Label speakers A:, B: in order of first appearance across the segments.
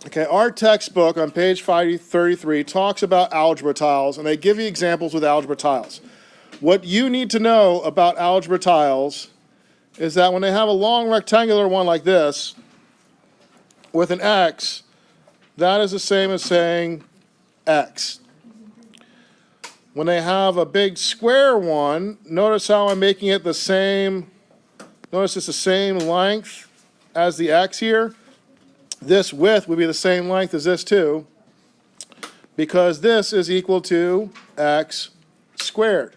A: Okay, our textbook on page 533 talks about algebra tiles, and they give you examples with algebra tiles. What you need to know about algebra tiles is that when they have a long rectangular one like this with an x, that is the same as saying x. When they have a big square one, notice how I'm making it the same, notice it's the same length as the x here. This width would be the same length as this too, because this is equal to x squared.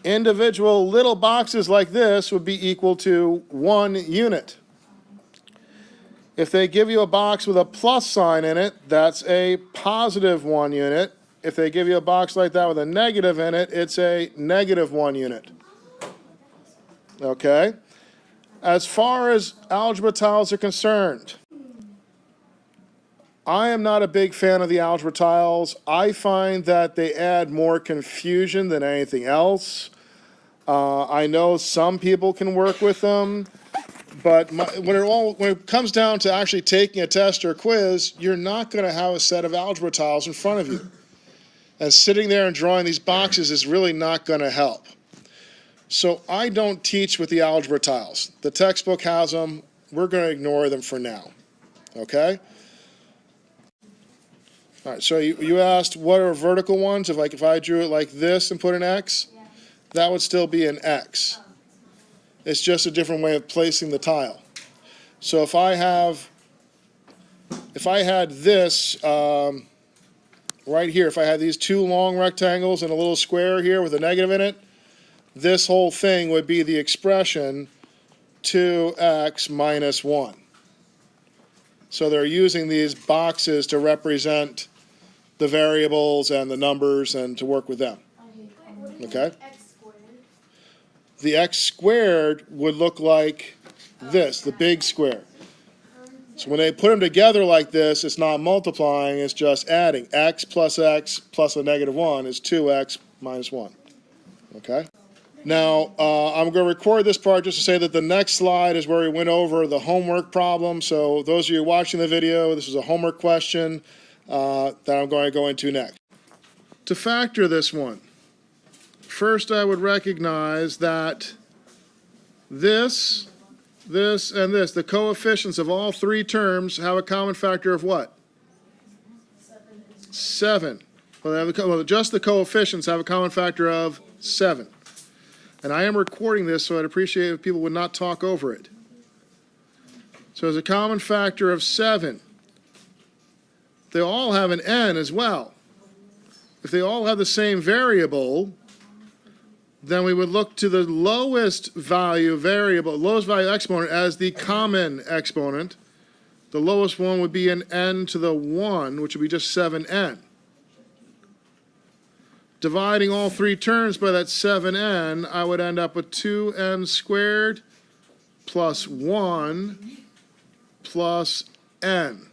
A: Individual little boxes like this would be equal to 1 unit. If they give you a box with a plus sign in it, that's a positive 1 unit. If they give you a box like that with a negative in it, it's a negative 1 unit. Okay? As far as algebra tiles are concerned, I am not a big fan of the algebra tiles. I find that they add more confusion than anything else. I know some people can work with them, but when it comes down to actually taking a test or a quiz, you're not going to have a set of algebra tiles in front of you. And sitting there and drawing these boxes is really not going to help. So I don't teach with the algebra tiles. The textbook has them. We're going to ignore them for now. Okay? All right, so you asked what are vertical ones? If I drew it like this and put an X, that would still be an X. It's just a different way of placing the tile. So if I had this right here, if I had these two long rectangles and a little square here with a negative in it, this whole thing would be the expression 2x minus 1. So they're using these boxes to represent the variables and the numbers and to work with them. Okay? The x squared would look like this, the big square. So when they put them together like this, it's not multiplying, it's just adding. X plus a negative 1 is 2x minus 1. Okay? Now, I'm going to record this part just to say that the next slide is where we went over the homework problem. So those of you watching the video, this is a homework question that I'm going to go into next. To factor this one, first I would recognize that this, and this, the coefficients of all three terms have a common factor of what? 7. Well, just the coefficients have a common factor of 7. And I am recording this, so I'd appreciate it if people would not talk over it. So there's a common factor of 7. They all have an n as well. If they all have the same variable, then we would look to the lowest value variable, lowest value exponent as the common exponent. The lowest one would be an n to the 1, which would be just 7n. Dividing all three terms by that 7n, I would end up with 2n squared plus 1 plus n.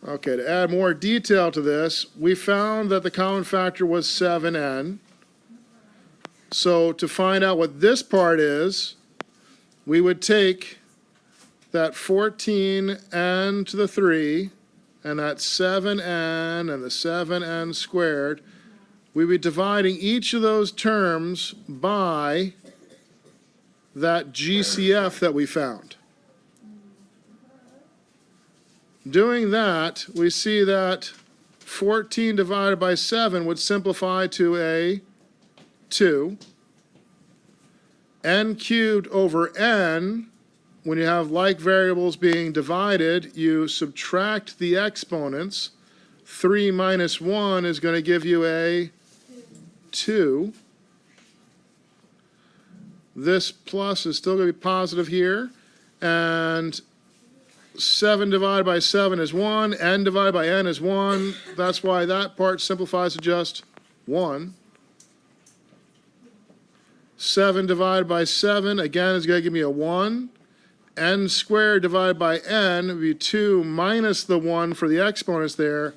A: Okay, to add more detail to this, we found that the common factor was 7n. So to find out what this part is, we would take that 14n to the 3, and that 7n and the 7n squared, we'd be dividing each of those terms by that GCF that we found. Doing that, we see that 14 divided by 7 would simplify to a 2. N cubed over n, when you have like variables being divided, you subtract the exponents. 3 minus 1 is going to give you a 2. This plus is still going to be positive here. And 7 divided by 7 is 1. N divided by n is 1. That's why that part simplifies to just 1. 7 divided by 7, again, is going to give me a 1. N squared divided by n would be 2 minus the 1 for the exponents there.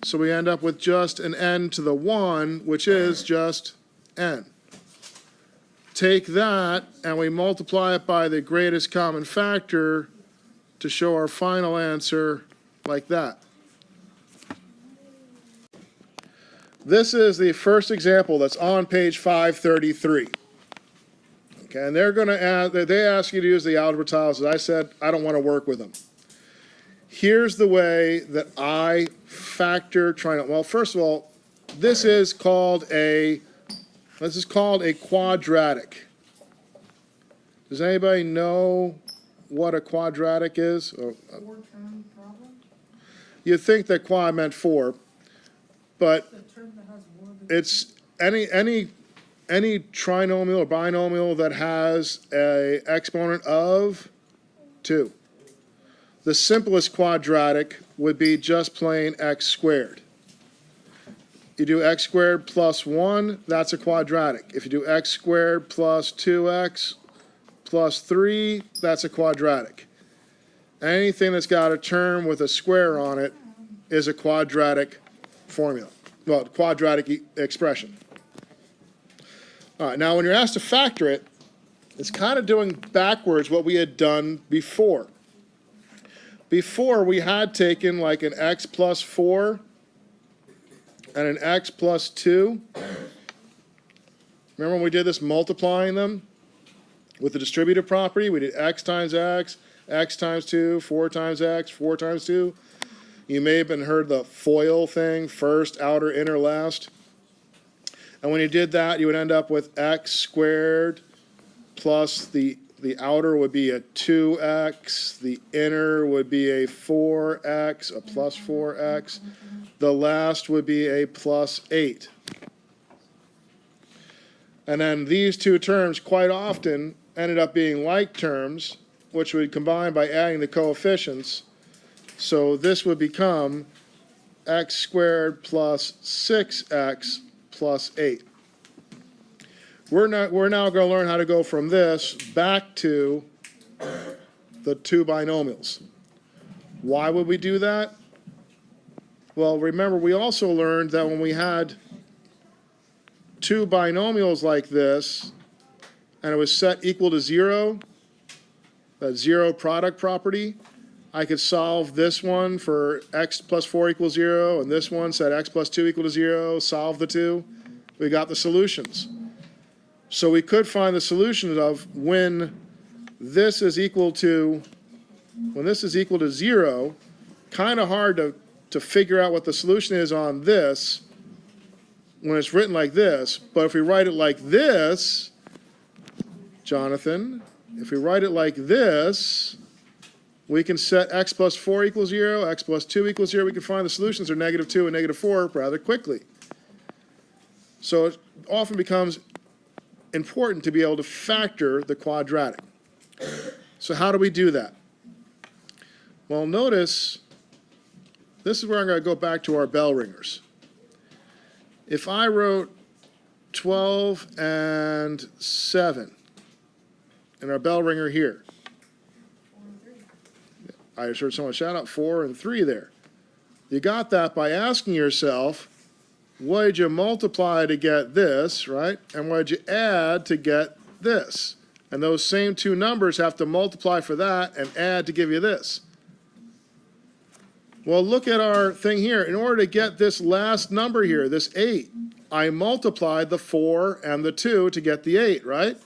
A: So we end up with just an n to the 1, which is just n. take that and we multiply it by the greatest common factor to show our final answer like that. This is the first example that's on page 533. Okay, and they're going to add, they ask you to use the algebra tiles. As I said, I don't want to work with them. Here's the way that I factor trinomial. Well, first of all, this is called a quadratic. Does anybody know what a quadratic is?
B: Four-term problem?
A: You'd think that quad meant four, but
B: The term that has more than
A: it's any trinomial or binomial that has a exponent of 2. The simplest quadratic would be just plain x squared. You do x squared plus 1, that's a quadratic. If you do x squared plus 2x plus 3, that's a quadratic. Anything that's got a term with a square on it is a quadratic formula. Well, quadratic expression. All right, now when you're asked to factor it, it's kind of doing backwards what we had done before. Before, we had taken like an x plus 4 and an x plus 2. Remember when we did this multiplying them with the distributive property? We did x times x times 2, 4 times x, 4 times 2. You may have heard the FOIL thing, first, outer, inner, last. And when you did that, you would end up with x squared plus the outer would be a 2x, the inner would be a 4x, a plus 4x. The last would be a plus 8. And then these two terms quite often ended up being like terms, which would combine by adding the coefficients. So this would become x squared plus 6x plus 8. We're now going to learn how to go from this back to the two binomials. Why would we do that? Well, remember, we also learned that when we had two binomials like this, and it was set equal to 0, that 0 product property, I could solve this one for x plus 4 equals 0, and this one set x plus 2 equal to 0, solve the two. We got the solutions. So we could find the solution of when this is equal to 0, kind of hard to figure out what the solution is on this when it's written like this. But if we write it like this, Jonathan, if we write it like this, we can set x plus 4 equals 0, x plus 2 equals 0. We can find the solutions are -2 and -4 rather quickly. So it often becomes important to be able to factor the quadratic. So how do we do that? Well, notice, this is where I'm going to go back to our bell ringers. If I wrote 12 and 7 in our bell ringer here, I just heard someone shout out 4 and 3 there. You got that by asking yourself, what did you multiply to get this, right? And what did you add to get this? And those same two numbers have to multiply for that and add to give you this. Well, look at our thing here. In order to get this last number here, this 8, I multiplied the 4 and the 2 to get the 8, right?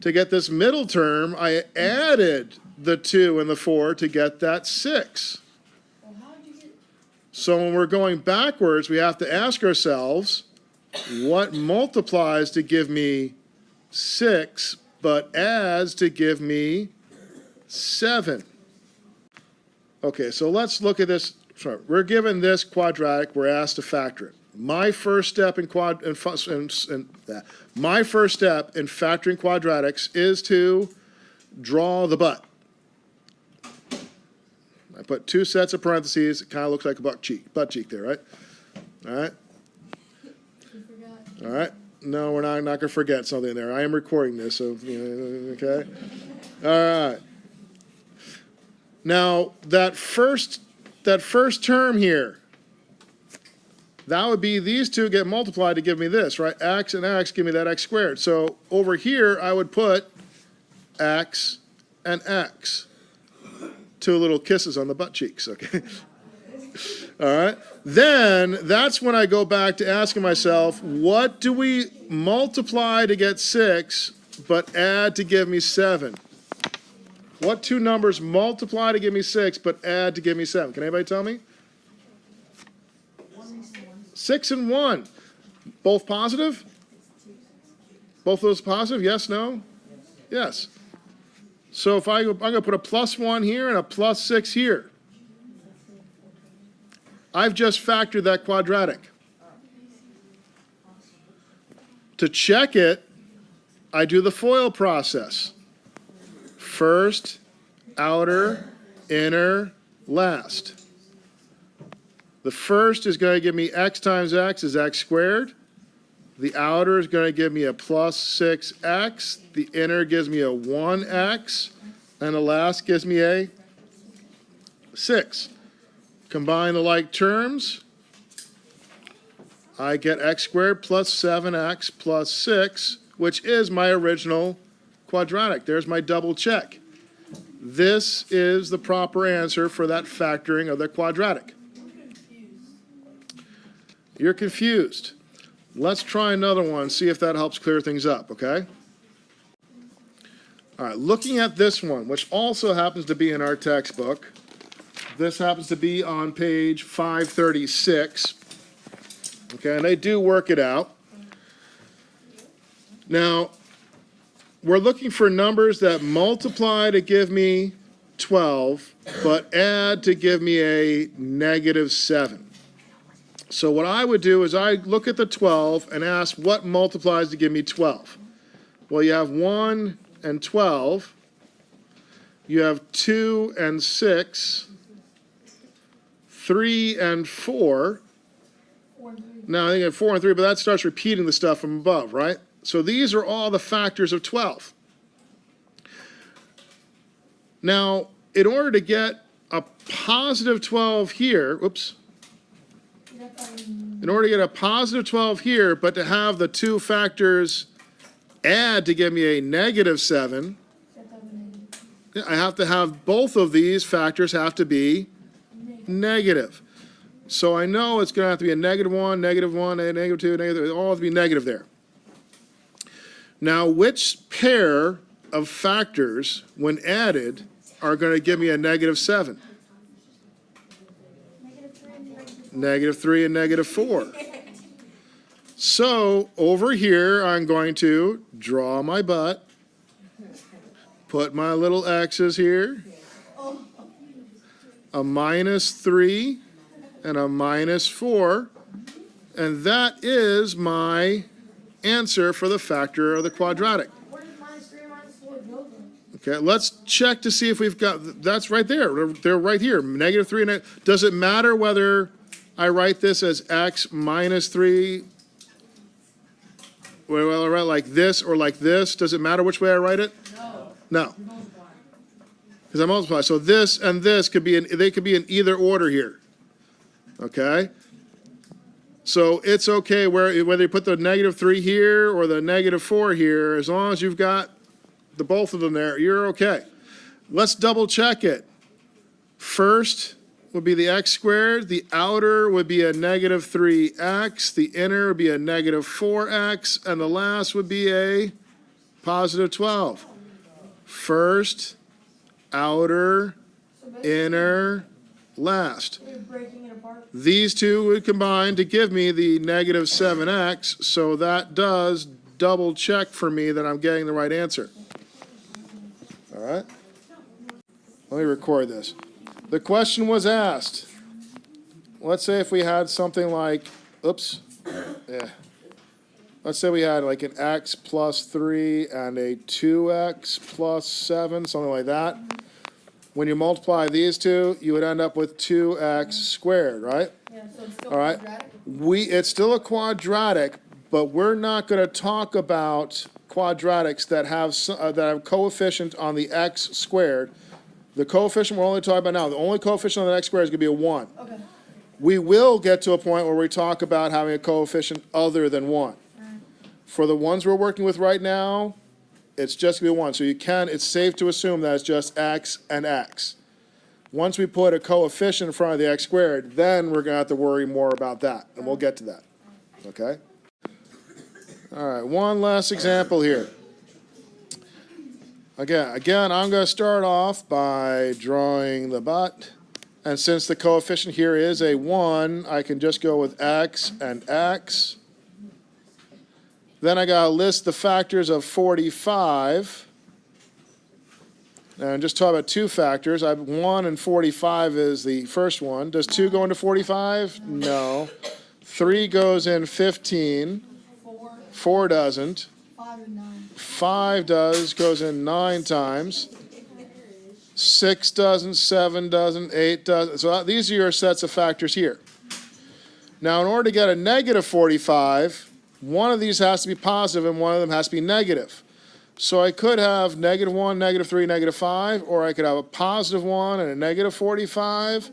A: To get this middle term, I added the 2 and the 4 to get that 6. So when we're going backwards, we have to ask ourselves, what multiplies to give me 6, but adds to give me 7? Okay, so let's look at this. Sorry, we're given this quadratic. We're asked to factor it. My first step in factoring quadratics is to draw the butt. I put two sets of parentheses. It kind of looks like a butt cheek there, right? All right. All right. No, we're not going to forget something there. I am recording this, so okay. All right. Now that first term here, that would be these two get multiplied to give me this, right? X and X give me that X squared. So over here, I would put X and X. Two little kisses on the butt cheeks, okay? All right? Then that's when I go back to asking myself, what do we multiply to get 6 but add to give me 7? What two numbers multiply to give me 6 but add to give me 7? Can anybody tell me? 6 and 1. Both positive? Both of those positive? Yes, no? Yes. So if I'm going to put a +1 here and a +6 here. I've just factored that quadratic. To check it, I do the FOIL process. First, outer, inner, last. The first is going to give me x times x is x squared. The outer is going to give me a +6x. The inner gives me a 1x. And the last gives me a 6. Combine the like terms. I get x squared plus 7x plus 6, which is my original quadratic. There's my double check. This is the proper answer for that factoring of the quadratic. You're confused. Let's try another one, see if that helps clear things up, okay? All right, looking at this one, which also happens to be in our textbook. This happens to be on page 536. Okay, and they do work it out. Now, we're looking for numbers that multiply to give me 12, but add to give me a -7. So what I would do is I look at the 12 and ask what multiplies to give me 12. Well, you have 1 and 12. You have 2 and 6. 3 and 4. Now, I think I have 4 and 3, but that starts repeating the stuff from above, right? So these are all the factors of 12. Now, in order to get a positive 12 here, oops. In order to get a positive 12 here, but to have the two factors add to give me a -7, I have to have both of these factors have to be negative. So I know it's going to have to be a -1, -1, a -2, negative, all have to be negative there. Now, which pair of factors, when added, are going to give me a -7? -3 and -4. So over here, I'm going to draw my butt, put my little X's here, a -3 and a -4, and that is my answer for the factor of the quadratic.
B: Where did -3 and -4 go then?
A: Okay, let's check to see if we've got, that's right there. They're right here, -3 and does it matter whether I write this as x -3, well, I write like this or like this? Does it matter which way I write it? No. Because I multiply. So this and this could be they could be in either order here. Okay? So it's okay whether you put the -3 here or the -4 here, as long as you've got the both of them there, you're okay. Let's double check it. First would be the x squared, the outer would be a -3x, the inner would be a -4x, and the last would be a +12. First, outer, inner, last.
B: You're breaking it apart.
A: These two would combine to give me the -7x, so that does double check for me that I'm getting the right answer. All right? Let me record this. The question was asked. Let's say if we had something like, oops, yeah. Let's say we had like an x +3 and a 2x +7, something like that. When you multiply these two, you would end up with 2x squared, right?
B: Yeah, so it's still
A: All right.
B: quadratic?
A: It's still a quadratic, but we're not going to talk about quadratics that have coefficient on the x squared. The coefficient we're only talking about now, the only coefficient on the x squared is going to be a 1.
B: Okay.
A: We will get to a point where we talk about having a coefficient other than 1. For the ones we're working with right now, it's just going to be 1. So it's safe to assume that it's just x and x. Once we put a coefficient in front of the x squared, then we're going to have to worry more about that, and we'll get to that. Okay? All right, one last example here. Again, I'm going to start off by drawing the butt. And since the coefficient here is a 1, I can just go with x and x. Then I got to list the factors of 45. And just talk about two factors. 1 and 45 is the first one. Does 2 go into 45? No. 3 goes in 15. 4 doesn't.
B: 5 and 9.
A: 5 goes in 9 times. 6 doesn't, 7 doesn't, 8 doesn't. So these are your sets of factors here. Now, in order to get a negative 45, one of these has to be positive and one of them has to be negative. So I could have negative 1, negative 3, negative 5, or I could have a positive 1 and a negative 45,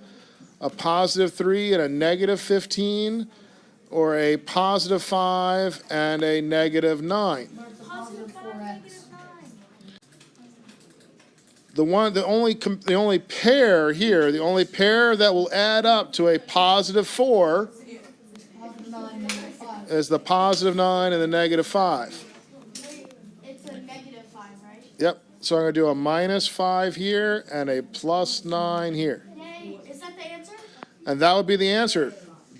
A: a positive 3 and a negative 15, or a positive 5 and a negative 9.
B: Positive 4x.
A: The only pair here, the only pair that will add up to a positive 4
B: Positive 9, negative 5.
A: is the positive 9 and the negative 5.
B: It's a negative 5, right?
A: Yep, so I'm going to do a minus 5 here and a plus 9 here.
B: Yay. Is that the answer?
A: And that would be the answer.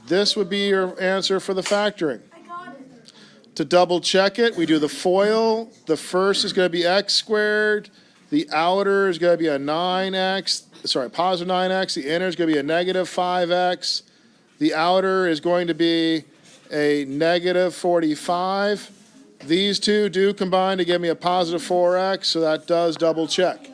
A: This would be your answer for the factoring.
B: I got it.
A: To double check it, we do the FOIL. The first is going to be x squared. The outer is going to be a positive 9x. The inner is going to be a negative 5x. The outer is going to be a negative 45. These two do combine to give me a positive 4x, so that does double check.